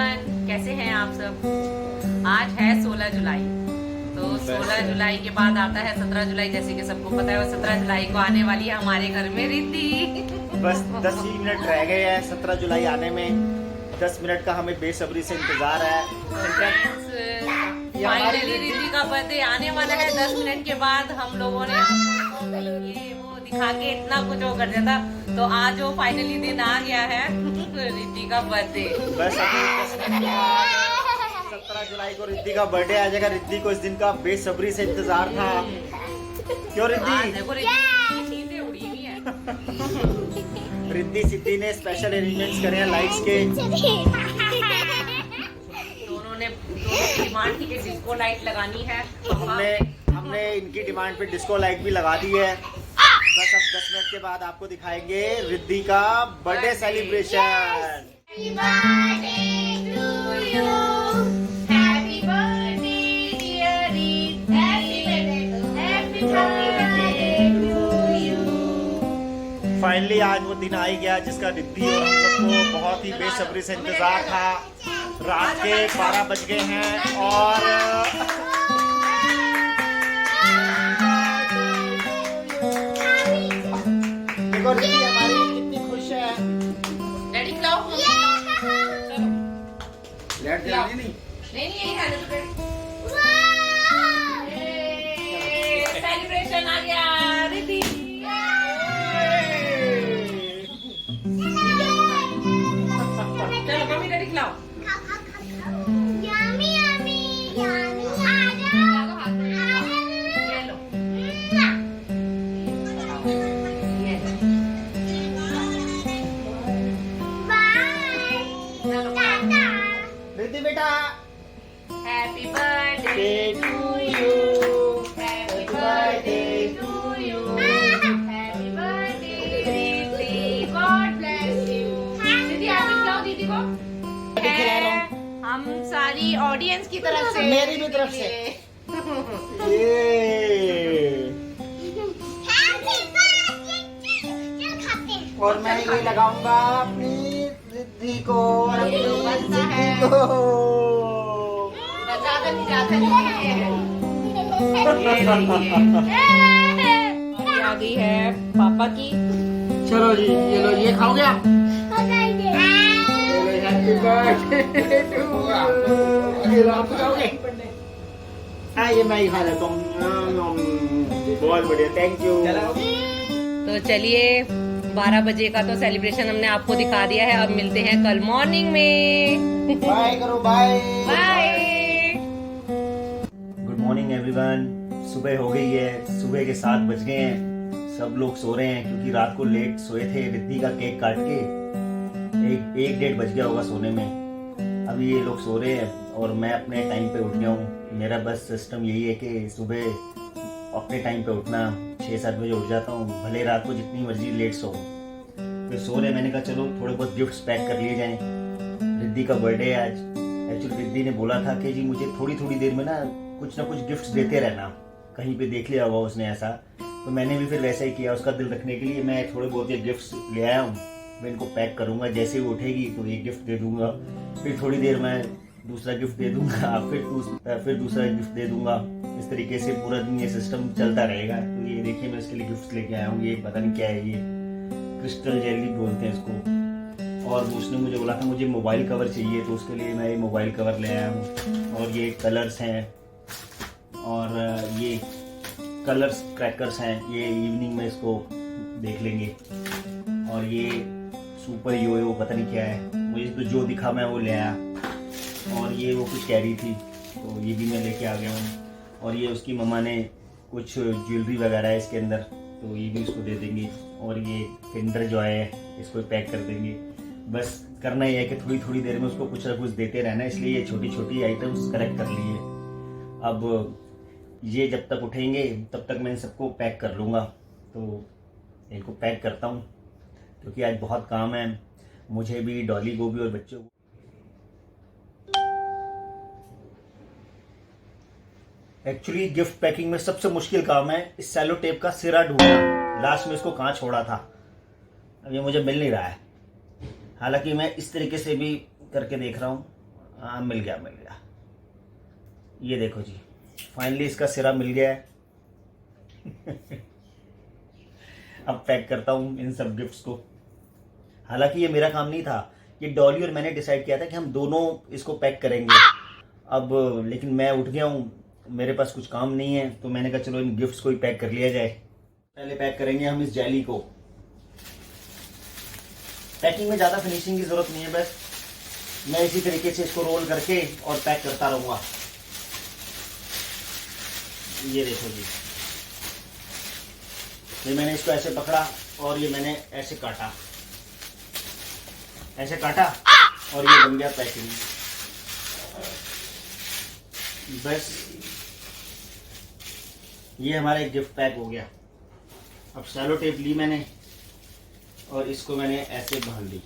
Everyone, कैसे हैं आप सब। आज है 16 जुलाई। तो 16 जुलाई के बाद आता है 17 जुलाई, जैसे कि सबको पता है। और 17 जुलाई को आने वाली है हमारे घर में रिद्धि। बस 10 ही मिनट रह गए हैं 17 जुलाई आने में। 10 मिनट का हमें बेसब्री से इंतजार है। फाइनली रिद्धि का बर्थडे आने वाला है। 10 मिनट के बाद हम लोगों ने ये वो दिखा के इतना कुछ वो कर दिया था। तो आज वो फाइनली दिन आ गया है रिद्धि का बर्थडे। बस अभी 10 मिनट के बाद 17 जुलाई को रिद्धि का बर्थडे आ जाएगा। रिद्धि को इस दिन का बेसब्री से इंतजार था। क्यों रिद्धि? देखो रिद्धि चीजें उड़ी हुई है। रिद्धि सिद्धि ने स्पेशल अरेंजमेंट्स करे हैं लाइट्स के। दोनों ने डिमांड की डिस्को लाइट लगानी है। हमने इनकी डिमांड पे डिस्को लाइट भी लगा दी है। बस अब 10 मिनट के बाद आपको दिखाएंगे रिद्धि का बर्थडे सेलिब्रेशन। फाइनली आज वो दिन आ ही गया जिसका रिद्धि और हम सबको बहुत ही बेसब्री से इंतजार था। रात के 12 बज गए हैं और देखो रिद्धि हमारी कितनी खुश है। डैडी खिलाओ। चलो लेट जानी नहीं। नहीं यही खाने तो सेलिब्रेशन आ गया रिद्धि। चलो मम्मी डैडी खिलाओ। रिद्धि बेटा happy birthday to you. Happy birthday to you. Happy birthday Riddhi, God bless you. दीदी आप भी खिलाओ दीदी को। खिला रहा हूं। हम सारी ऑडियंस की तरफ से, मेरी भी तरफ से। ये और मैं ये लगाऊंगा अपनी रिद्धि को। बनता है। ज्यादा नहीं आ गई है पापा की। चलो जी ये लो, ये खाओगे आप? Happy birthday to you. ये लो, आप खाओगे? हाँ ये मैं ही खा लेता हूँ। बहुत बढ़िया, थैंक यू। तो चलिए 12 बजे का तो सेलिब्रेशन हमने आपको दिखा दिया है। अब मिलते हैं कल मॉर्निंग में। बाय करो, bye bye. Good morning everyone. सुबह हो गई है, सुबह के 7 बज गए हैं। सब लोग सो रहे हैं क्योंकि रात को लेट सोए थे। रिद्धि का केक काट के एक डेढ़ बज गया होगा सोने में। अभी ये लोग सो रहे हैं और मैं अपने टाइम पे उठ गया हूँ। मेरा बस सिस्टम यही है कि सुबह अपने टाइम पे उठना। 6-7 बजे उठ जाता हूँ, भले रात को जितनी मर्जी लेट सो। फिर सो रहे, मैंने कहा चलो थोड़े बहुत गिफ्ट्स पैक कर लिए जाएं। रिद्धि का बर्थडे है आज। एक्चुअली रिद्धि ने बोला था कि जी मुझे थोड़ी थोड़ी देर में ना कुछ गिफ्ट्स देते रहना। कहीं पे देख लिया होगा उसने ऐसा, तो मैंने भी फिर वैसा ही किया। उसका दिल रखने के लिए मैं थोड़े बहुत ये गिफ्ट्स ले आया हूँ। मैं इनको पैक करूँगा, जैसे ही उठेगी तो एक गिफ्ट दे दूंगा, फिर थोड़ी देर में दूसरा गिफ्ट दे दूंगा, फिर दूसरा गिफ्ट दे दूंगा। इस तरीके से पूरा दिन ये सिस्टम चलता रहेगा। तो ये देखिए मैं इसके लिए गिफ्ट्स लेके आया हूँ। ये पता नहीं क्या है, ये क्रिस्टल जेली बोलते हैं इसको। और उसने मुझे बोला था मुझे मोबाइल कवर चाहिए, तो उसके लिए मैं ये मोबाइल कवर ले आया हूँ। और ये कलर्स हैं और ये कलर्स क्रैकर्स हैं, ये इवनिंग में इसको देख लेंगे। और ये सुपर योयो पता नहीं क्या है, मुझे तो जो दिखा मैं वो ले आया। और ये वो कुछ कह रही थी तो ये भी मैं लेके आ गया हूँ। और ये उसकी मम्मा ने कुछ ज्वेलरी वगैरह है इसके अंदर, तो ये भी उसको दे देंगे। और ये किंडर जो है इसको पैक कर देंगे। बस करना ही है कि थोड़ी थोड़ी देर में उसको कुछ ना कुछ देते रहना, इसलिए ये छोटी छोटी आइटम्स कलेक्ट कर लिए। अब ये जब तक उठेंगे तब तक मैं इन सबको पैक कर लूँगा। तो इनको पैक करता हूँ क्योंकि आज बहुत काम है मुझे भी, डॉली को भी और बच्चों को। एक्चुअली गिफ्ट पैकिंग में सबसे मुश्किल काम है इस सेलो टेप का सिरा ढूंढना। लास्ट में इसको कहाँ छोड़ा था, अब ये मुझे मिल नहीं रहा है। हालांकि मैं इस तरीके से भी करके देख रहा हूँ हाँ मिल गया मिल गया। ये देखो जी, फाइनली इसका सिरा मिल गया है। अब पैक करता हूँ इन सब गिफ्ट्स को। हालांकि ये मेरा काम नहीं था, ये डॉली और मैंने डिसाइड किया था कि हम दोनों इसको पैक करेंगे। अब लेकिन मैं उठ गया हूँ, मेरे पास कुछ काम नहीं है, तो मैंने कहा चलो इन गिफ्ट्स को ही पैक कर लिया जाए। पहले पैक करेंगे हम इस जेली को। पैकिंग में ज़्यादा फिनिशिंग की ज़रूरत नहीं है, बस मैं इसी तरीके से इसको रोल करके और पैक करता रहूँगा। ये देखो जी, ये मैंने इसको ऐसे पकड़ा और ये मैंने ऐसे काटा और ये बन गया पैकिंग। बस ये हमारा एक गिफ्ट पैक हो गया। अब सेलो टेप ली मैंने और इसको मैंने ऐसे बांध दी।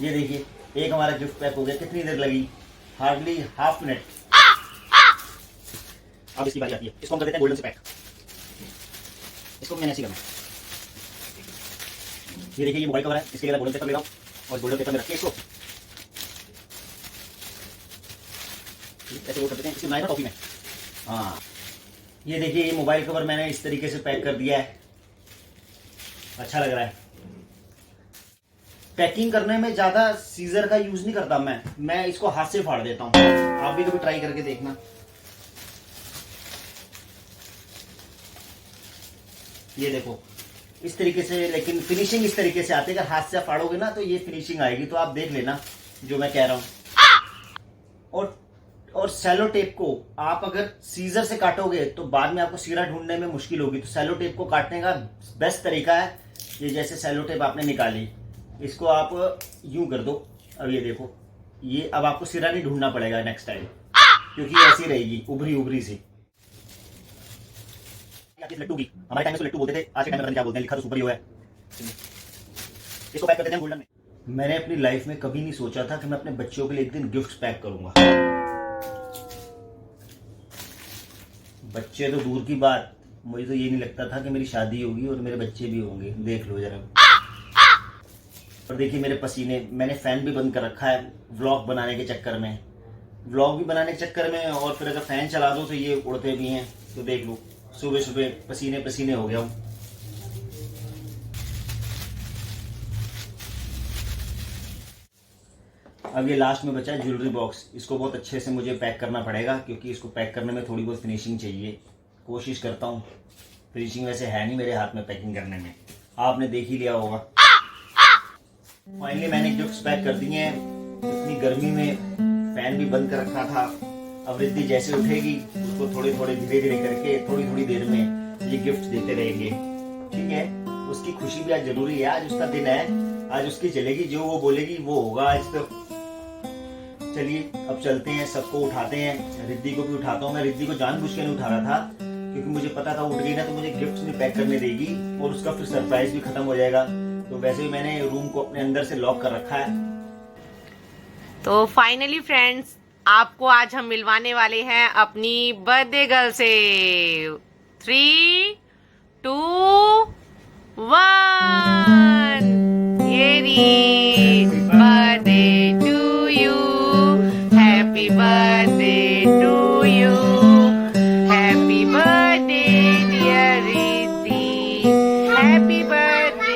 ये देखिए, एक हमारा गिफ्ट पैक हो गया। कितनी देर लगी? Hardly half minute. अब इसकी बारी आती है, इसको हम कर देते हैं गोल्डन से पैक। इसको मैंने ऐसे करना है। ये देखिए, ये मोबाइल कवर है, इसके लिए गोल्डन पेपर ले रहा हूँ और गोल्डन पेपर में रख के इसको ऐसे वो कर देते हैं। इसकी बनाई ना टॉपी में। हाँ, ये देखिए, ये मोबाइल कवर मैंने इस तरीके से पैक कर दिया है। अच्छा लग रहा है। पैकिंग करने में ज्यादा सीजर का यूज नहीं करता मैं इसको हाथ से फाड़ देता हूँ। आप भी कभी ट्राई करके देखना। ये देखो इस तरीके से, लेकिन फिनिशिंग इस तरीके से आती है। अगर हाथ से फाड़ोगे ना तो ये फिनिशिंग आएगी। तो आप देख लेना जो मैं कह रहा हूं। और सेलो टेप को आप अगर सीजर से काटोगे तो बाद में आपको सिरा ढूंढने में मुश्किल होगी। तो सेलो टेप को काटने का बेस्ट तरीका है, ये जैसे सेलो टेप आपने निकाली, इसको आप यूं कर दो। अब ये देखो, ये अब आपको सिरा नहीं ढूंढना पड़ेगा नेक्स्ट टाइम, क्योंकि ऐसी रहेगी उभरी उभरी सी। लट्टू की, हमारे टाइम में लट्टू बोलते थे, आज के टाइम में क्या बोलते हैं, लिखा तो सुपर ही हुआ है। इसको पैक कर देते हैं गोल्डन में। मैंने अपनी लाइफ में कभी नहीं सोचा था कि मैं अपने बच्चों के लिए एक दिन गिफ्ट पैक करूंगा। बच्चे तो दूर की बात, मुझे तो ये नहीं लगता था कि मेरी शादी होगी और मेरे बच्चे भी होंगे। देख लो जरा। और देखिए मेरे पसीने, मैंने फैन भी बंद कर रखा है व्लॉग बनाने के चक्कर में, व्लॉग भी बनाने के चक्कर में। और फिर अगर फैन चला दो तो ये उड़ते भी हैं। तो देख लो, सुबह सुबह पसीने पसीने हो गया हूं। अब ये लास्ट में बचा है ज्वेलरी बॉक्स। इसको बहुत अच्छे से मुझे पैक करना पड़ेगा, क्योंकि इसको पैक करने में थोड़ी बहुत फिनिशिंग चाहिए। कोशिश करता हूँ। फिनिशिंग वैसे है नहीं मेरे हाथ में पैकिंग करने में, आपने देख ही लिया होगा। फाइनली मैंने गिफ्ट्स पैक कर दिए हैं। इतनी गर्मी में फैन भी बंद कर रखा था। अब रिद्धि जैसे उठेगी उसको थोड़े थोड़े धीरे धीरे करके थोड़ी थोड़ी देर में ये गिफ्ट देते रहेंगे। ठीक है, उसकी खुशी भी आज जरूरी है। आज उसका दिन है, आज उसकी चलेगी, जो वो बोलेगी वो होगा आज। तो चलिए अब चलते हैं, सबको उठाते हैं। रिद्धि को भी उठाता हूँ। मैं रिद्धि को जानबूझ के नहीं उठा रहा था, क्योंकि मुझे पता था उठ गई ना तो मुझे गिफ्ट नहीं पैक करने देगी और उसका फिर सरप्राइज भी खत्म हो जाएगा। तो वैसे ही मैंने रूम को अपने अंदर से लॉक कर रखा है। तो फाइनली फ्रेंड्स, आपको आज हम मिलवाने वाले हैं अपनी बर्थडे गर्ल से। 3, 2, 1। ये रही, birthday to you, happy birthday to you, happy birthday dear Riddhi, happy birthday.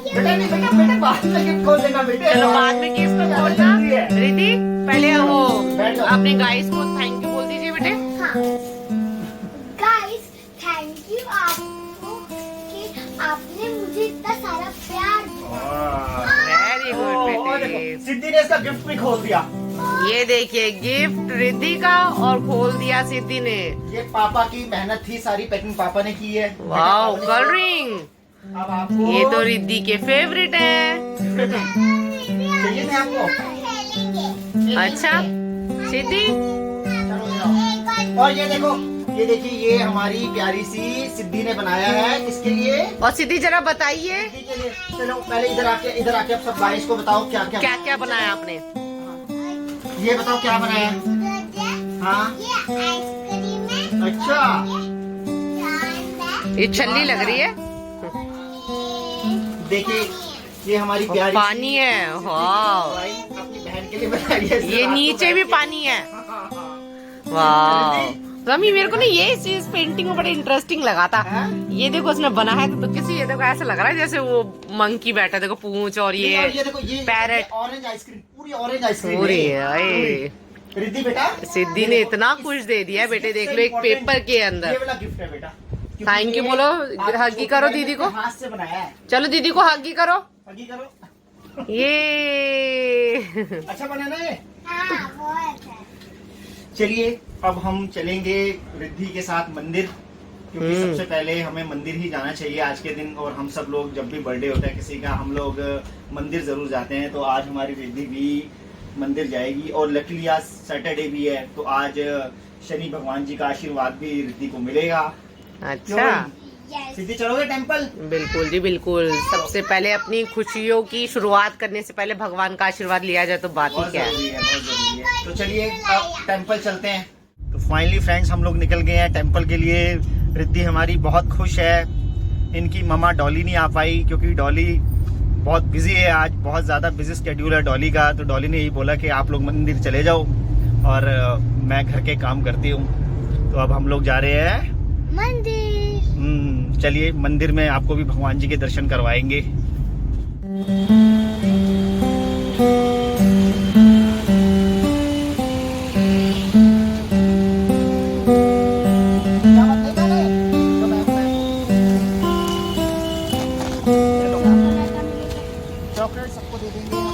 बेटा बाद में गिफ्ट खोल देना बेटे। चलो बाद में गिफ्ट खोलना। रिद्धि पहले वो अपने गाइस को थैंक यू बोल दीजिए बेटे। गाइस थैंक यू आपको कि आपने मुझे इतना सारा प्यार दिया। वेरी गुड बेटे। सिद्धि ने इसका गिफ्ट भी खोल दिया। ये देखिए गिफ्ट रिद्धि का और खोल दिया सिद्धि ने। ये पापा की मेहनत थी, सारी पैकिंग पापा ने की है। Wow, colouring. अब आपको ये तो रिद्धि के फेवरेट है। चाहिए थे आपको? अच्छा सिद्धि, और ये देखो, ये देखिए, ये हमारी प्यारी सी सिद्धि ने बनाया है। किसके लिए? और सिद्धि जरा बताइए सिद्धि के लिए। चलो पहले इधर आके आप सब गाइस को बताओ क्या क्या क्या क्या बनाया आपने। ये बताओ क्या बनाया है? हाँ ये आइसक्रीम है। अच्छा, ये छल्ली लग रही है। देखिए ये हमारी प्यारी पानी है, वाह। अपनी बहन के लिए बनाई है। ये नीचे भी पानी है, वाह। रमी मेरे को ना ये चीज पेंटिंग में बड़ा इंटरेस्टिंग लगा था। ये देखो उसने बना है तो किसी, ये देखो ऐसा लग रहा है जैसे वो मंकी बैठा, देखो पूंछ और ये देखो ये पैरेट, ऑरेंज आइसक्रीम, पूरी ऑरेंज आइसक्रीम पूरी है। रिद्धि बेटा, सिद्धि ने इतना कुछ दे दिया है बेटे, देख लो एक पेपर के ये अंदर। वाला गिफ्ट है बेटा। थैंक यू बोलो, हगी करो दीदी को, हाथ से बनाया है। चलो दीदी को हगी करो। हगी करो। ये अच्छा बना ना ये। हाँ, बहुत है। चलिए अब हम चलेंगे रिद्धि के साथ मंदिर, क्योंकि सबसे पहले हमें मंदिर ही जाना चाहिए आज के दिन। और हम सब लोग जब भी बर्थडे होता है किसी का, हम लोग मंदिर जरूर जाते हैं। तो आज हमारी रिद्धि भी मंदिर जाएगी, और लकीली आज सैटरडे भी है, तो आज शनि भगवान जी का आशीर्वाद भी रिद्धि को मिलेगा। अच्छा, सिद्धि चलोगे टेम्पल? बिल्कुल जी बिल्कुल। सबसे पहले अपनी खुशियों की शुरुआत करने से पहले भगवान का आशीर्वाद लिया जाए तो बात ही बहुत क्या है। जरूरी है, बहुत जरूरी है। तो चलिए अब टेम्पल चलते हैं। तो फाइनली फ्रेंड्स हम लोग निकल गए हैं टेम्पल के लिए। रिद्धि हमारी बहुत खुश है। इनकी ममा डॉली नहीं आ पाई, क्योंकि डॉली बहुत बिजी है, आज बहुत ज़्यादा बिजी स्केड्यूल है डॉली का। तो डॉली ने यही बोला कि आप लोग मंदिर चले जाओ और मैं घर के काम करती हूँ। तो अब हम लोग जा रहे हैं मंदिर। चलिए मंदिर में आपको भी भगवान जी के दर्शन करवाएंगे। चॉकलेट सबको दे देंगे।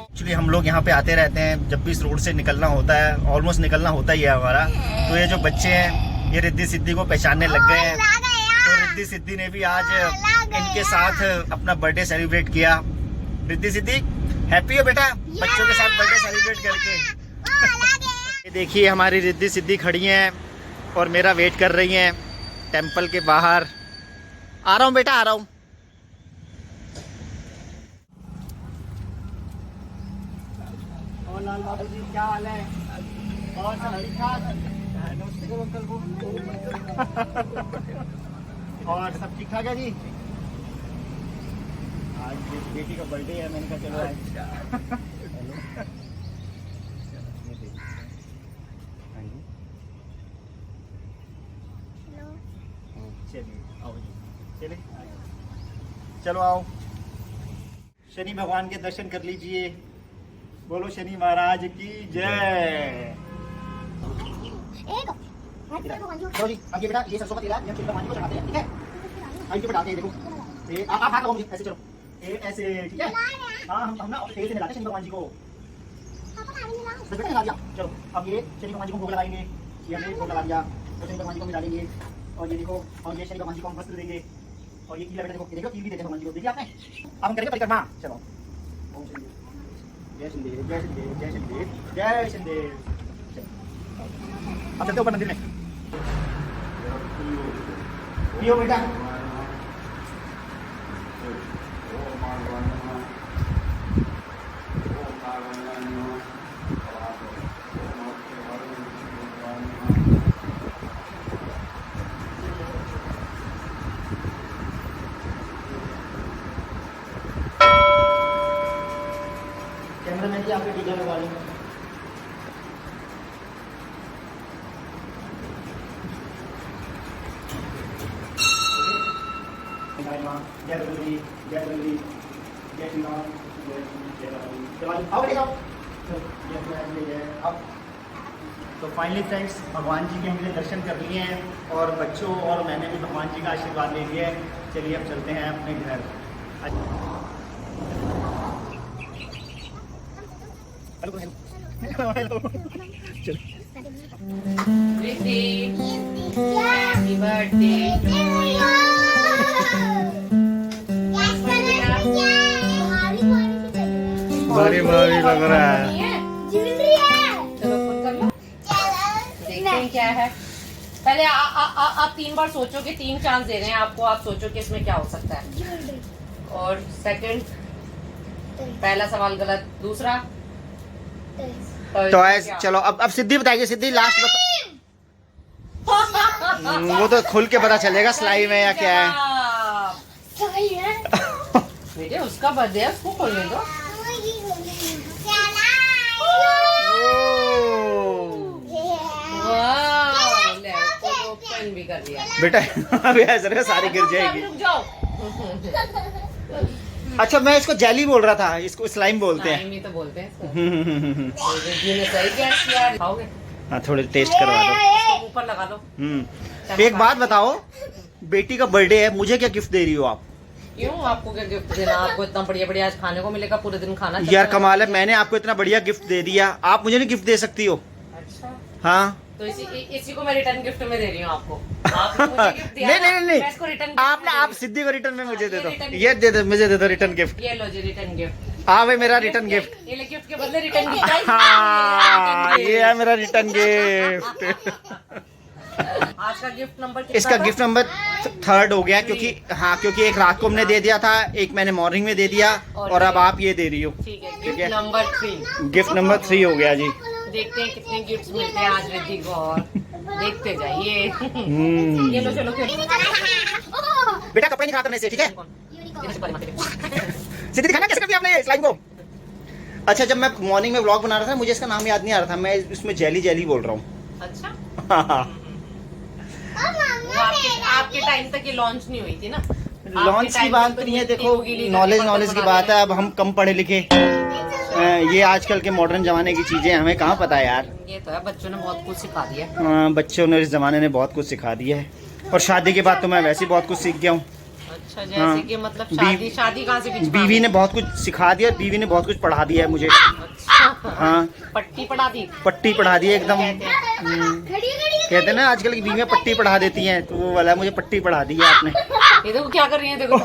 एक्चुअली हम लोग यहाँ पे आते रहते हैं, जब भी इस रोड से निकलना होता है, ऑलमोस्ट निकलना होता ही है हमारा। तो ये जो बच्चे हैं ये रिद्धि सिद्धि को पहचानने लग गए हैं। तो रिद्धि सिद्धि ने भी आज इनके साथ अपना बर्थडे सेलिब्रेट किया। रिद्धि सिद्धि हैप्पी हो बेटा बच्चों के साथ बर्थडे सेलिब्रेट करके। ये देखिए हमारी रिद्धि सिद्धि खड़ी हैं और मेरा वेट कर रही हैं टेम्पल के बाहर। आ रहा हूँ बेटा, आ रहा हूँ। और लाल बाबू जी क्या हाल है? और सब ठीक ठाक? नमस्ते करो अंकल को। और सब ठीक ठाक है जी? आज बेटी का बर्थडे है, मैंने कहा चलो आज। चलिए आओ जी, चलिए चलो आओ। शनि भगवान के दर्शन कर लीजिए। बोलो शनि महाराज की जय। चलो जी, अब ये बेटा ये सरसों का तेल है, ये शनि भगवान को चढ़ाते हैं, ठीक है? आइए पे डालते हैं, देखो ये आप हाथ लगाओ मुझे, ऐसे चलो ये ऐसे, ठीक है? हाँ हम ना तेल से मिलाते हैं शनि भगवान जी को। बस बेटा लगा दिया। चलो अब ये शनि भगवान जी को भोग लगाएंगे। ये हमने भोग लगा दिया, तो शनि भगवान जी को मिला देंगे। और ये देखो, और ये शनि भगवान जी को हम वस्त्र देंगे। और ये कीला बेटा देखो, ये देखो कील भी देते हैं भगवान जी को, देखिए आपने। अब हम करेंगे परिक्रमा। चलो जय शनिदेव, जय शनिदेव, जय शनिदेव, जय शनिदेव। अब चलते ऊपर मंदिर में। पियो बेटा। कैमरामैन जी आपके टीका लगा लें। जय बजरंगी, जय बजरंगी, जय श्री राम, जय जय राम। आओ बेटे आओ। तो फाइनली फ्रेंड्स भगवान जी के हमने दर्शन कर लिए हैं, और बच्चों और मैंने भी भगवान जी का आशीर्वाद ले लिया है। चलिए अब चलते हैं अपने घर। Happy birthday. भारी भारी लग रहा है। चलो फोन कर लो, देखते हैं क्या है। पहले आप 3 बार सोचो कि 3 चांस दे रहे हैं आपको, आप सोचो कि इसमें क्या हो सकता है। और सेकंड, पहला सवाल गलत, दूसरा टॉयज। चलो अब सिद्धि बताइए, सिद्धि लास्ट बता। वो तो खुल के पता चलेगा स्लाइम है या क्या है। सही है। बेटे उसका बर्थडे है, उसको खोलने दो। ओपन भी कर दिया बेटा अभी ऐसा नहीं सारी गिर जाएगी। रुक जाओ। अच्छा मैं इसको जेली बोल रहा था, इसको स्लाइम बोलते हैं। स्लाइम ही तो बोलते हैं इसको। जी ने सही गैस किया। खाओगे? हाँ थोड़े टेस्ट करवा दो। इसको ऊपर लगा दो। एक बात बताओ, बेटी का बर्थडे है, मुझे क्या गिफ्ट दे रही हो आप? क्यों, आपको क्या गिफ्ट देना? आपको इतना बढ़िया बढ़िया आज खाने को मिलेगा, पूरे दिन खाना। यार कमाल है, मैंने आपको इतना बढ़िया गिफ्ट दे दिया, आप मुझे नहीं गिफ्ट दे सकती हो? अच्छा, हाँ तो इसी को मैं रिटर्न गिफ्ट में दे रही हूँ आपको। आपने मुझे गिफ्ट दिया नहीं ना, नहीं नहीं मैं इसको रिटर्न आप ना, आप सिद्धि को रिटर्न में मुझे दे दो, ये दे दो, मुझे दे दो रिटर्न गिफ्ट। ये लो जी रिटर्न गिफ्ट। हाँ भाई मेरा रिटर्न गिफ्ट। ये ले गिफ्ट के बदले रिटर्न गिफ्ट। हाँ ये है मेरा रिटर्न गिफ्ट। आज का गिफ्ट नंबर कितना इसका था? गिफ्ट नंबर 3 हो गया, क्योंकि हाँ क्योंकि एक रात को हमने दे दिया था, एक मैंने मॉर्निंग में दे दिया, और अब आप ये दे रही हो। ठीक है, गिफ्ट नंबर 3। गिफ्ट नंबर 3 हो गया जी। देखते हैं कितने गिफ्ट्स मिलते हैं आज रिद्धि को, और देखते जाइए। ये लो चलो क्यों? बेटा कपड़े नहीं खराब करने से, ठीक है? सिद्धि दिखाना कैसे करती है आपने स्लाइम को? अच्छा जब मैं मॉर्निंग में व्लॉग बना रहा था, मुझे इसका नाम याद नहीं आ रहा था, मैं इसमें जेली जेली बोल रहा हूँ। अच्छा, हाँ वो आपके टाइम तक ये लॉन्च नहीं हुई थी ना? लॉन्च की बात नहीं है, देखो नॉलेज की बात है। अब हम कम पढ़े लिखे, ये आजकल के मॉडर्न जमाने की चीजें हमें कहाँ पता है यार। ये तो है, बच्चों ने बहुत कुछ सिखा दिया। बच्चों ने इस जमाने ने बहुत कुछ सिखा दिया है, और शादी के बाद तो मैं वैसे ही बहुत कुछ सीख गया हूँ। अच्छा, जैसे कि मतलब शादी कहाँ से बीच में? बीवी ने बहुत कुछ सिखा दिया, बीवी ने बहुत कुछ पढ़ा दिया है मुझे। अच्छा, हाँ पट्टी पढ़ा दी। पट्टी पढ़ा दी एकदम। कहते हैं ना आजकल की बीवियां पट्टी पढ़ा देती हैं, तो वो वाला मुझे पट्टी पढ़ा दी है आपने। ये देखो क्या कर रही है, देखो।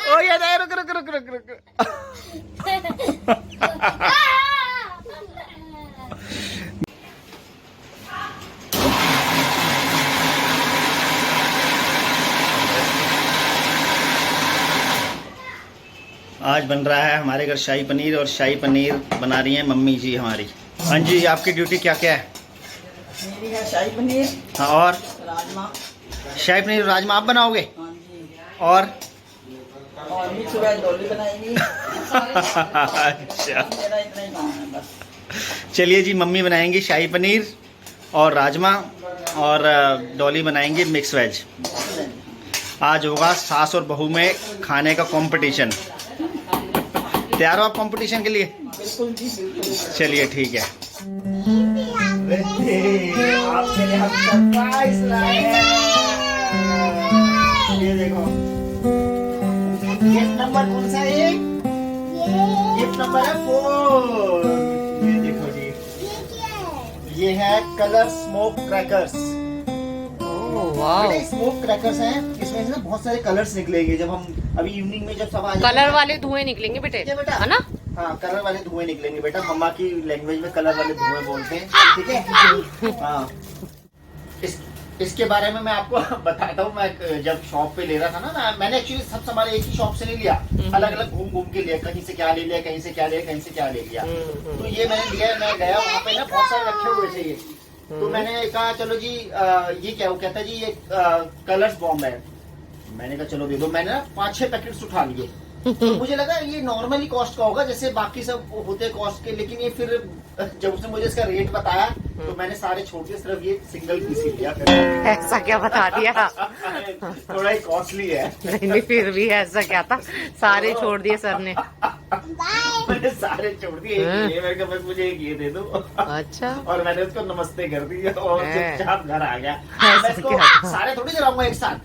ओ ये दे, रुक रुक रुक रुक रुक। आज बन रहा है हमारे घर शाही पनीर, और शाही पनीर बना रही हैं मम्मी जी हमारी। हाँ जी, आपकी ड्यूटी क्या क्या है? मेरी है शाही पनीर, हाँ, और राजमा, शाही पनीर राजमा आप बनाओगे? हाँ जी, और मिक्स वेज डोली बनाएंगी। अच्छा मेरा इतना ही काम है बस। चलिए जी, मम्मी बनाएंगी शाही पनीर और राजमा, और डॉली बनाएंगी मिक्स वेज। आज होगा सास और बहू में खाने का कंपटीशन। तैयार हो आप कंपटीशन के लिए? बिल्कुल जी बिल्कुल। चलिए ठीक है। आपके लिए हम सरप्राइज लाए हैं। ये देखो, गिफ्ट नंबर कौन सा है? गिफ्ट नंबर है 4। ये देखो जी, ये है कलर स्मोक क्रैकर्स। बेटा स्मोक क्रैकर्स हैं, इसमें से ना बहुत सारे कलर्स निकलेंगे जब हम अभी इवनिंग में जब सब आ जाएंगे। कलर वाले धुएं निकलेंगे बेटे, बेटा है ना? हाँ कलर वाले धुएं निकलेंगे बेटा, मम्मा की लैंग्वेज में कलर वाले धुएं बोलते हैं, ठीक है? हाँ इसके बारे में मैं आपको बताता हूँ। मैं जब शॉप पे ले रहा था ना, मैंने एक्चुअली सब सामान एक ही शॉप से नहीं लिया, अलग अलग घूम घूम के लिया, कहीं से क्या ले लिया, कहीं से क्या लिया, कहीं से क्या ले लिया। तो ये मैंने लिया, मैं गया वहाँ पे ना बहुत सारे रखे हुए थे ये, तो मैंने कहा चलो जी ये क्या, वो कहता जी ये कलर्स बॉम्ब है। मैंने कहा चलो दे दो। मैंने ना 5-6 पैकेट्स उठा लिए। तो मुझे लगा ये नॉर्मली कॉस्ट का होगा जैसे बाकी सब होते कॉस्ट के, लेकिन ये फिर जब उसने मुझे इसका रेट बताया तो मैंने सारे छोड़ दिए, सिर्फ ये सिंगल पीस ही लिया। ऐसा क्या बता दिया? थोड़ा ही कॉस्टली है। नहीं फिर भी ऐसा क्या था, सारे छोड़ दिए सर ने। बाय। मैंने सारे छोड़ दिए, एक ये, मैंने कहा बस मुझे एक ये दे दो। अच्छा। और मैंने उसको नमस्ते कर दिया और चुपचाप घर आ गया। मैं इसको सारे थोड़ी जलाऊंगा एक साथ,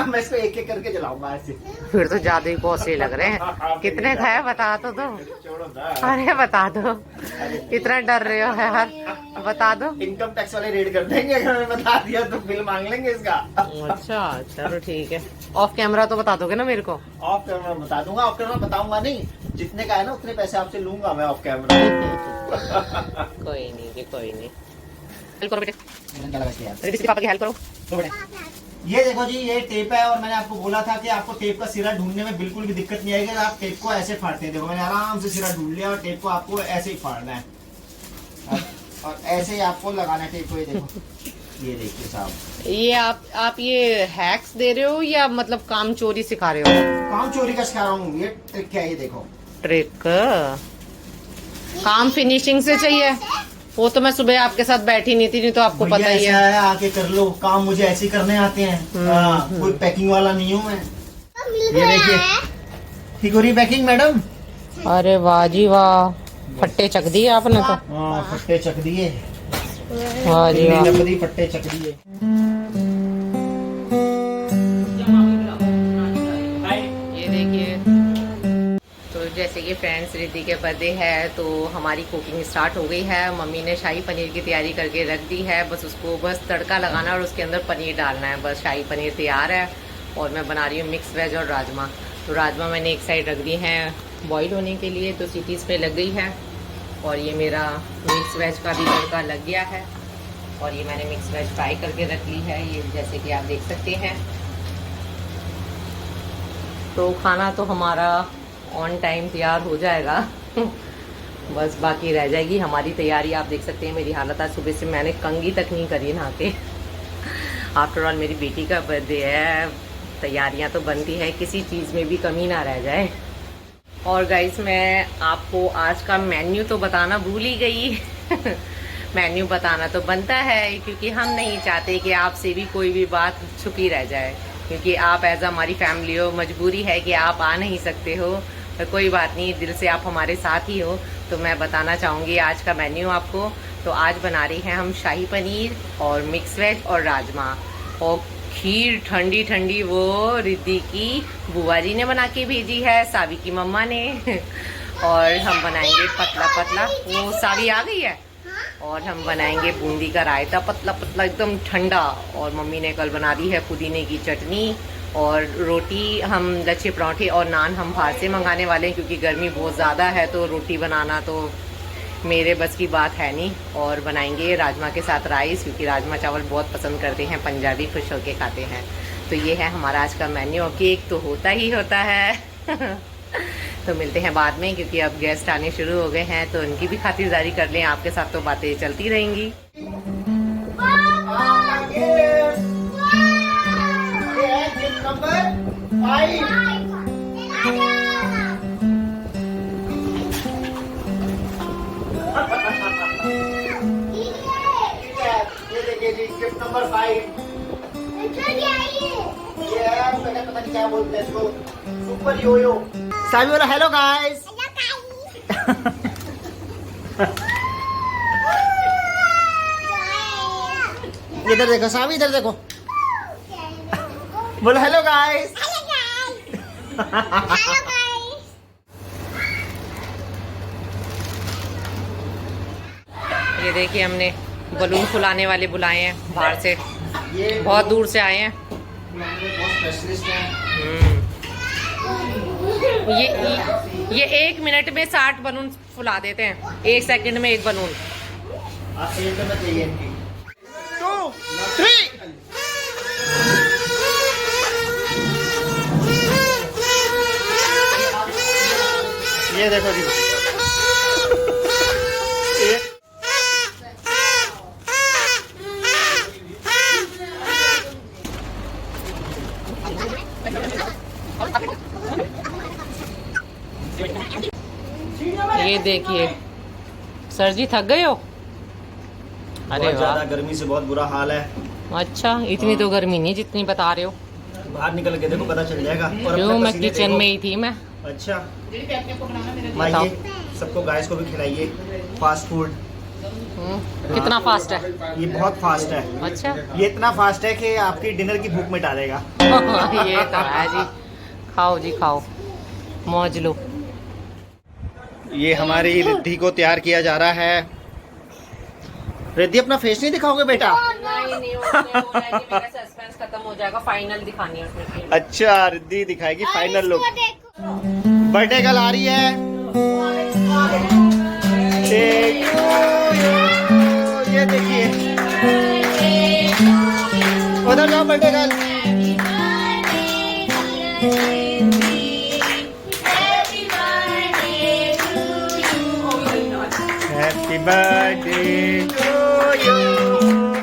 मैं इसको एक एक करके जलाऊंगा ऐसे। फिर तो ज्यादा ही कॉस्टली लग रहे हैं। कितने खाए बता तो दो। छोड़ो ना। अरे बता दो, इतना डर रहे हो यार, बता दो। इनकम टैक्स वाले रेड कर देंगे अगर मैंने बता दिया तो, बिल मांग लेंगे इसका। अच्छा चलो ठीक है। ऑफ कैमरा तो बता दोगे ना मेरे को? ऑफ कैमरा बता दूंगा, ऑफ कैमरा बताऊंगा नहीं, जितने का है ना उतने पैसे आपसे लूंगा मैं ऑफ कैमरा। कोई नहीं जी, कोई नहीं। हेल्प करो बेटे, यार पापा की हेल्प करो। तो बेटे ये देखो जी, ये टेप है और मैंने आपको बोला था कि आपको टेप का सिरा ढूंढने में बिल्कुल भी दिक्कत नहीं आएगी। आप टेप को ऐसे फाड़ते हैं, देखो मैंने आराम से सिरा ढूंढ लिया और टेप को आपको ऐसे ही फाड़ना है और ऐसे ही आपको लगाना है टेप को। ये देखो, ये देखिए साहब, ये आप ये हैक्स दे रहे हो या मतलब काम चोरी सिखा रहे हो? काम चोरी का सिखा रहा हूँ। ये ट्रिक क्या है, ये देखो ट्रिक। काम फिनिशिंग से चाहिए, वो तो मैं सुबह आपके साथ बैठी नहीं थी, नहीं तो आपको पता ही है। आके कर लो काम, मुझे ऐसे करने आते हैं। कोई पैकिंग वाला नहीं हूँ मैं। ये देखिए, ठीक हो रही पैकिंग मैडम? अरे वाह जी वाह, फट्टे चक दिए आपने तो। हाँ फट्टे चक दिए, वाह जी वाह। फट्टे चक दिए। ये देखिए, तो जैसे कि फ्रेंड्स रिद्धि के बर्थडे है तो हमारी कुकिंग स्टार्ट हो गई है। मम्मी ने शाही पनीर की तैयारी करके रख दी है, बस उसको बस तड़का लगाना और उसके अंदर पनीर डालना है, बस शाही पनीर तैयार है। और मैं बना रही हूँ मिक्स वेज और राजमा। तो राजमा मैंने एक साइड रख दी हैं बॉईल होने के लिए, तो सीटीज़ पे लग गई है। और ये मेरा मिक्स वेज का भी तड़का लग गया है और ये मैंने मिक्स वेज फ्राई करके रख ली है, ये जैसे कि आप देख सकते हैं। तो खाना तो हमारा ऑन टाइम तैयार हो जाएगा बस बाकी रह जाएगी हमारी तैयारी। आप देख सकते हैं मेरी हालत, आज सुबह से मैंने कंघी तक नहीं करी नहा के। आफ्टर ऑल मेरी बेटी का बर्थडे है, तैयारियां तो बनती है, किसी चीज़ में भी कमी ना रह जाए। और गाइस मैं आपको आज का मेन्यू तो बताना भूल ही गई मेन्यू बताना तो बनता है, क्योंकि हम नहीं चाहते कि आपसे भी कोई भी बात छुपी रह जाए, क्योंकि आप एज हमारी फैमिली हो, मजबूरी है कि आप आ नहीं सकते हो। तो कोई बात नहीं, दिल से आप हमारे साथ ही हो, तो मैं बताना चाहूँगी आज का मेन्यू आपको। तो आज बना रही हैं हम शाही पनीर और मिक्स वेज और राजमा और खीर ठंडी ठंडी, वो रिद्धि की बुआ जी ने बना के भेजी है, सावी की मम्मा ने और हम बनाएंगे पतला पतला, वो सावी आ गई है। और हम बनाएंगे बूंदी का रायता, पतला पतला एकदम ठंडा। और मम्मी ने कल बना दी है पुदीने की चटनी और रोटी। हम लच्छे पराठे और नान हम बाहर से मंगाने वाले हैं, क्योंकि गर्मी बहुत ज़्यादा है तो रोटी बनाना तो मेरे बस की बात है नहीं। और बनाएंगे राजमा के साथ राइस, क्योंकि राजमा चावल बहुत पसंद करते हैं पंजाबी, खुश होके खाते हैं। तो ये है हमारा आज का मेन्यू। और केक तो होता ही होता है तो मिलते हैं बाद में, क्योंकि अब गेस्ट आने शुरू हो गए हैं तो उनकी भी खातिरदारी कर लें। आपके साथ तो बातें चलती रहेंगी। गिफ्ट नंबर 5 पता नहीं क्या बोलते हैं इसको, सुपर योयो। सावी बोला हेलो गाइस। इधर देखो सावी, इधर देखो, बोलो हेलो गाइस। ये देखिए हमने बलून फुलाने वाले बुलाए हैं बाहर से, बहुत दूर से आए हैं। ये 1 मिनट में 60 बलून फुला देते हैं, 1 सेकंड में 1 बलून। 2, 3 ये देखो जी, ये देखिए सर जी थक गए हो? अरे बहुत ज्यादा वाह, गर्मी से बहुत बुरा हाल है। अच्छा इतनी तो गर्मी नहीं जितनी बता रहे हो। बाहर निकल के देखो, पता चल जाएगा। और जो अपने मैं पसीने किचन देखो। में ही थी मैं। अच्छा, माइए सबको, गाइस को भी खिलाइए फास्ट फूड। कितना फास्ट है? ये बहुत फास्ट है। अच्छा ये इतना फास्ट है कि आपकी डिनर की भूख मिटा देगा। ये तो है जी। खाओ जी खाओ, मौज लो। ये हमारी रिद्धि को तैयार किया जा रहा है। रिद्धि अपना फेस नहीं दिखाओगे बेटा? नहीं उसने बोला है कि मेरा सस्पेंस खत्म हो जाएगा, फाइनल दिखानी है उसमें। अच्छा, रिद्धि दिखाएगी फाइनल लुक। बर्थडे गर्ल आ रही है। ये देखिए, उधर जाओ birthday girl. Happy birthday to you.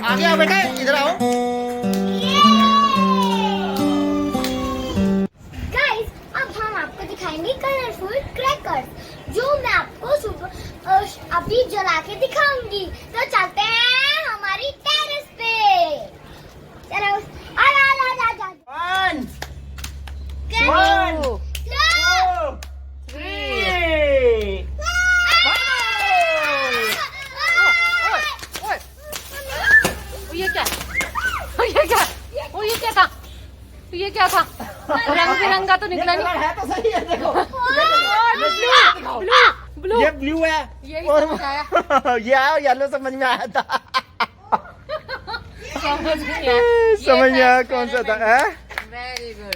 आगे आओ बेटा, इधर आओ। गाइस, अब हम आपको दिखाएंगे कलरफुल क्रैकर्स जो मैं आपको अभी जला के दिखाऊंगी। तो चलते हैं हमारी टेरेस पे। चलो, आ। 1 2 2 3 ये क्या? ये क्या? ये क्या था? ये क्या था? रंग बिरंगा तो निकला नहीं। है तो सही है, देखो। ब्लू ये ब्लू है यही और समझ आया। ये आया येलो समझ में आया था। समझ नहीं आया। समझ में आया कौन सा था? Very good.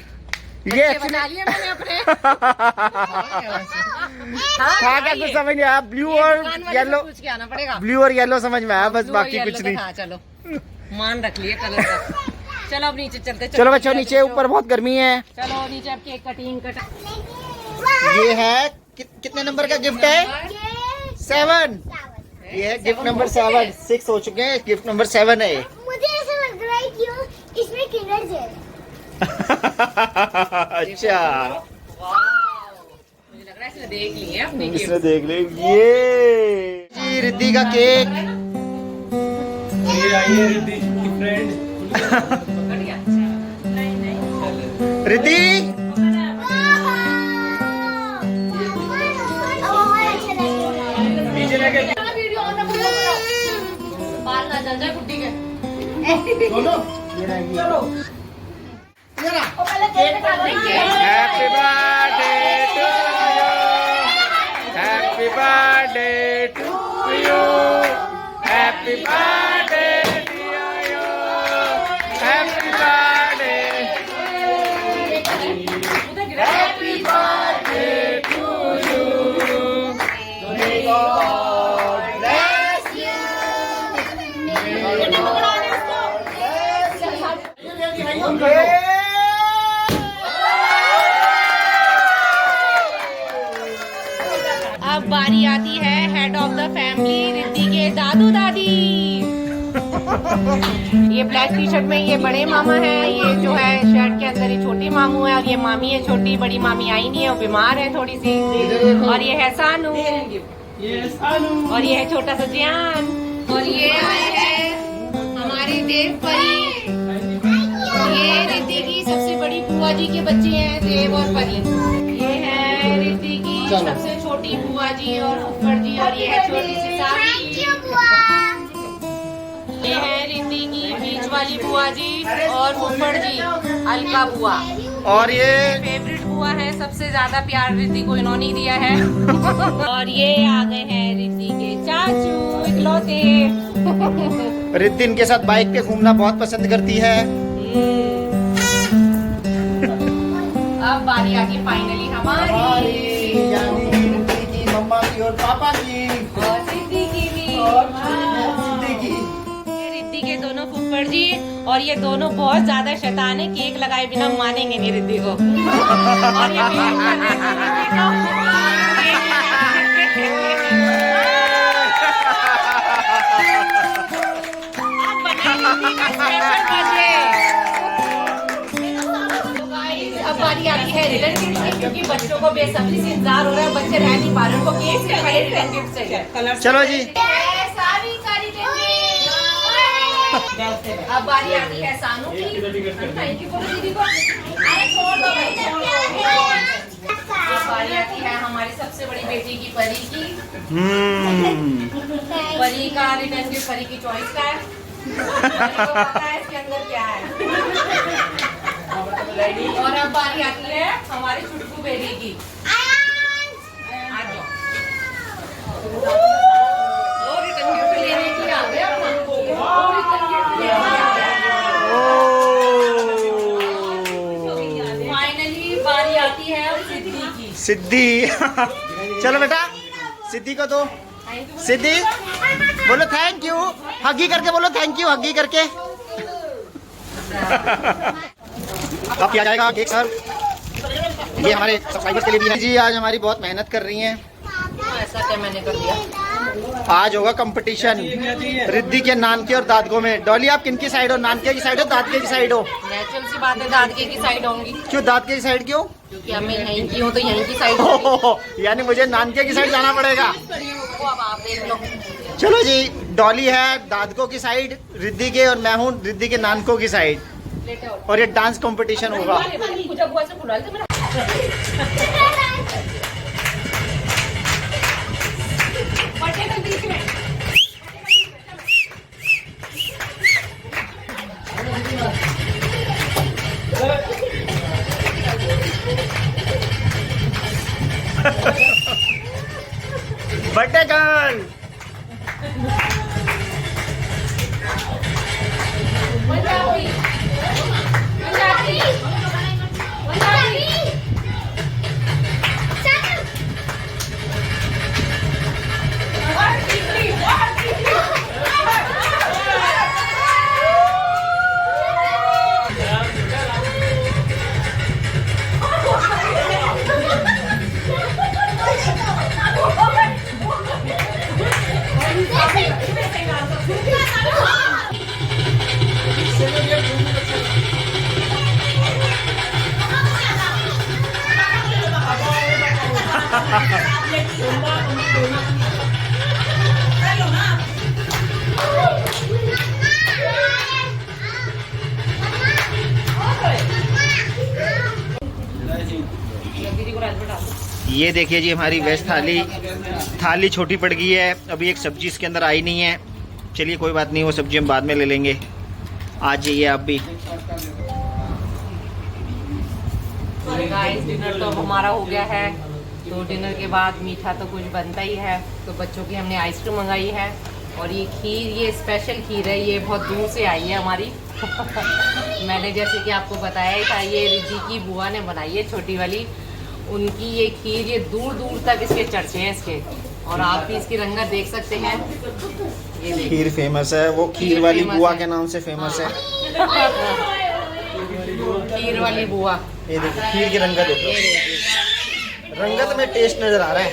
ये बना लिए मैंने अपने। हाँ, क्या कुछ समझ नहीं आया। ब्लू और येलो, पूछ के आना पड़ेगा। ब्लू और येलो समझ में आया बस, Blue और बाकी yellow कुछ तो नहीं। हाँ, चलो मान रख लिए कलर का। चलो अब नीचे चलते। चलो बच्चों, नीचे ऊपर बहुत गर्मी है। चलो नीचे अब केक कटिंग कट। ये है कितने नंबर का गिफ्ट है? 7। ये है गिफ्ट नंबर 7। 6 हो चुके हैं, गिफ्ट नंबर 7 है। मुझे ऐसा लग रहा है कि इसमें किंडर जॉय है। अच्छा, मुझे लग रहा है इसने देख लिए अपने इसने देख ले। ये जी रिद्धि का केक। ये आइए रिद्धि की फ्रेंड। रिद्धि नीचे लेके बाल ना जल जाए गुड्डी के। चलो चलो। Happy birthday to you, happy birthday to you, happy birthday dear you, happy birthday, happy birthday to you. May God bless you. May God bless you. अब बारी आती है head of the family Riddhi के दादू दादी। ये ब्लैक टी शर्ट में ये बड़े मामा है, ये जो है शर्ट के अंदर ये छोटी मामू है, और ये मामी है छोटी। बड़ी मामी आई नहीं है, वो बीमार है थोड़ी सी। और ये है सानू, और ये है छोटा सा जियान, और ये आए हैं हमारे देव परी। ये रिद्धि की सबसे बड़ी बुआ जी के बच्चे हैं, देव और परी। ये है रिद्धि की सबसे छोटी बुआ जी और फुफड़ जी, और ये है छोटी सी साली। ये है रिद्धि की बीच वाली बुआ जी और फुफड़ जी, अलका बुआ। और ये फेवरेट बुआ है, सबसे ज्यादा प्यार रिद्धि को इन्होंने ही दिया है। और ये आ गए हैं रिद्धि के चाचू इकलौते। रिद्धि इनके साथ बाइक पे घूमना बहुत पसंद करती है। अब बारी आ गई फाइनली हमारी, यानी रिद्धि की मम्मा की और पापा की और रिद्धि की भी। और रिद्धि की। ये रिद्धि के दोनों फुफड़ जी, और ये दोनों बहुत ज्यादा शैतान है, केक लगाए बिना मानेंगे नहीं रिद्धि को। और ये केक करने से रिद्धि को अब बनाई रिद्धि का स्पेशल बर्थडे। अब बारी आती है रिटर्न गिफ्ट की, क्योंकि बच्चों को बेसब्री से इंतजार हो रहा है, बच्चे रह नहीं पा रहे, उनको केक से पहले रिटर्न गिफ्ट चाहिए। चलो जी, सारी सारी अब बारी आती है सानू की। थैंक यू बोलो दीदी को। अरे छोड़ दो भाई, छोड़ दो। अब बारी आती है हमारी सबसे बड़ी बेटी की, परी की। परी का रिटर्न गिफ्ट परी की चॉइस का है। परी को पता है इसके अंदर क्या है। और अब बारी आती है हमारी छुटकू बेबी की। आ जाओ। वो रिटर्न गिफ्ट लेने की आ गए अब हम। वो रिटर्न गिफ्ट लेने आ गए। फाइनली बारी आती है अब सिद्धि की। सिद्धि चलो बेटा, सिद्धि को दो। सिद्धि बोलो थैंक यू, हगी करके बोलो थैंक यू, हगी करके। अब किया जाएगा केक सर, ये हमारे सब्सक्राइबर्स के लिए भी है जी। आज हमारी बहुत मेहनत कर रही हैं। ऐसा क्या मैंने कर दिया? आज होगा कंपटीशन रिद्धि के नानके और दादको में। डॉली आप किन की साइड हो, नानके की साइड हो दादके की साइड हो? नेचुरल सी बात है, दादके की साइड होंगी। क्यों दादके की साइड क्यों? क्योंकि अब मैं यहीं की हूँ तो यहीं की साइड होगी। यानी मुझे नानके की साइड जाना पड़ेगा। वो अब आप देख लो। चलो जी, डॉली है दादको की साइड रिद्धि के, और मैं हूँ रिद्धि के नानको की साइड, लेटे हो। और ये डांस कंपटीशन होगा। पूजा बुआ से बुला लेते मेरा। बर्थडे का बीच में। Birthday girl Punjabi Punjabi Punjabi. ये देखिए जी, हमारी वेज थाली छोटी पड़ गई है। अभी एक सब्जी इसके अंदर आई नहीं है। चलिए कोई बात नहीं, वो सब्जी हम बाद में ले लेंगे। आ जाइए आप भी। गाइस डिनर तो अब हमारा हो गया है। तो डिनर के बाद मीठा तो कुछ बनता ही है। तो बच्चों की हमने आइसक्रीम मंगाई है, और ये खीर, ये स्पेशल खीर है, ये बहुत दूर से आई है हमारी। मैंने जैसे कि आपको बताया ही था, ये रिद्धि की बुआ ने बनाई है, छोटी वाली। उनकी ये खीर, ये दूर दूर तक इसके चर्चे हैं इसके। और आप भी इसकी रंगत देख सकते हैं। ये देखिए, खीर फेमस है, वो खीर वाली बुआ के नाम से फेमस है। खीर वाली बुआ। ये देखिए खीर की रंगत देखो, रंगत में टेस्ट नजर आ रहा है।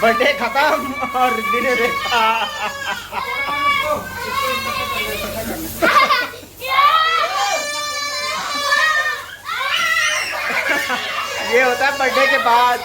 बर्थडे खत्म और रिद्धि ने देखा। ये होता है बर्थडे के बाद।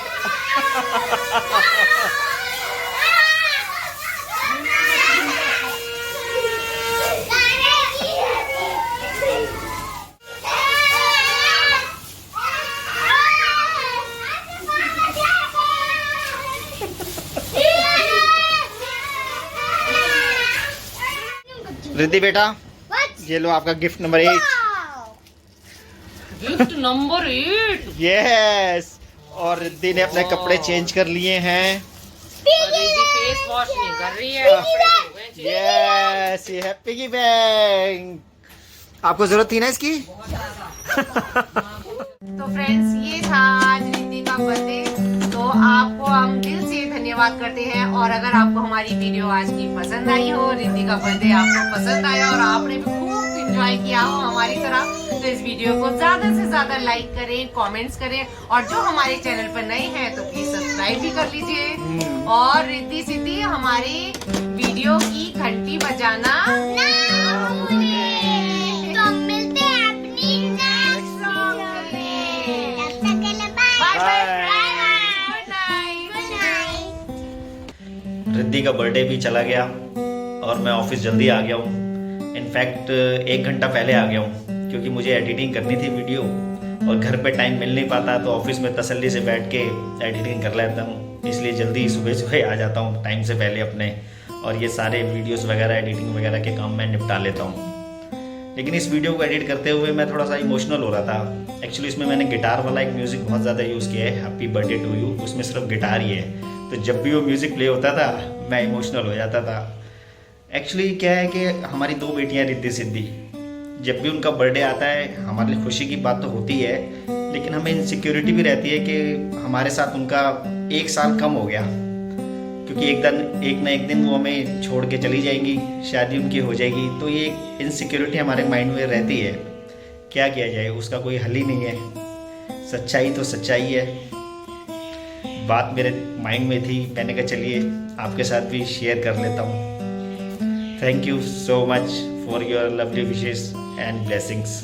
रिद्धि बेटा, ये लो आपका gift number 8। Gift number 8। Yes, और रिद्धि ने अपने कपड़े चेंज कर लिए हैं। फेस वॉश नहीं कर रही है, कपड़े धो गए हैं। यस, ये है पिगी बैंक। आपको जरूरत थी ना इसकी? तो फ्रेंड्स, ये था आज रिद्धि का बर्थडे। तो आपको हम दिल से धन्यवाद करते हैं। और अगर आपको हमारी वीडियो आज की पसंद आई हो, रिद्धि का बर्थडे आपको पसंद आया और आपने भी खूब एंजॉय किया हो हमारी तरह, तो इस वीडियो को ज्यादा से ज्यादा लाइक करें, कमेंट्स करें, और जो हमारे चैनल पर नए हैं तो प्लीज सब्सक्राइब भी कर लीजिए। और रिद्धि सिद्धि हमारी वीडियो की घंटी बजाना ना भूलें। तो मिलते हैं अपनी नेक्स्ट व्लॉग में। तब तक के लिए bye bye. Good night. Riddhi का बर्थडे भी चला गया और मैं ऑफिस जल्दी आ गया हूँ। इनफैक्ट इनफैक्ट 1 घंटा पहले आ गया हूँ क्योंकि मुझे एडिटिंग करनी थी वीडियो, और घर पे टाइम मिल नहीं पाता तो ऑफिस में तसल्ली से बैठ के एडिटिंग कर लेता हूँ, इसलिए जल्दी सुबह सुबह आ जाता हूँ टाइम से पहले अपने, और ये सारे वीडियोस वगैरह एडिटिंग वगैरह के काम मैं निपटा लेता हूँ। लेकिन इस वीडियो को एडिट करते हुए मैं थोड़ा सा इमोशनल हो रहा था। एक्चुअली इसमें मैंने गिटार वाला एक म्यूज़िक बहुत ज़्यादा यूज़ किया है, हैप्पी बर्थडे टू यू, उसमें सिर्फ गिटार ही है, तो जब भी वो म्यूज़िक प्ले होता था मैं इमोशनल हो जाता था। एक्चुअली क्या है कि हमारी 2 बेटियाँ रिद्धि सिद्धि, जब भी उनका बर्थडे आता है हमारे लिए खुशी की बात तो होती है, लेकिन हमें इनसिक्योरिटी भी रहती है कि हमारे साथ उनका 1 साल कम हो गया, क्योंकि एक ना एक दिन वो हमें छोड़ के चली जाएंगी, शादी उनकी हो जाएगी, तो ये एक इनसिक्योरिटी हमारे माइंड में रहती है। क्या किया जाए, उसका कोई हल ही नहीं है। सच्चाई तो सच्चाई है। बात मेरे माइंड में थी, मैंने कहा चलिए आपके साथ भी शेयर कर लेता हूँ। Thank you so much for your lovely wishes and blessings.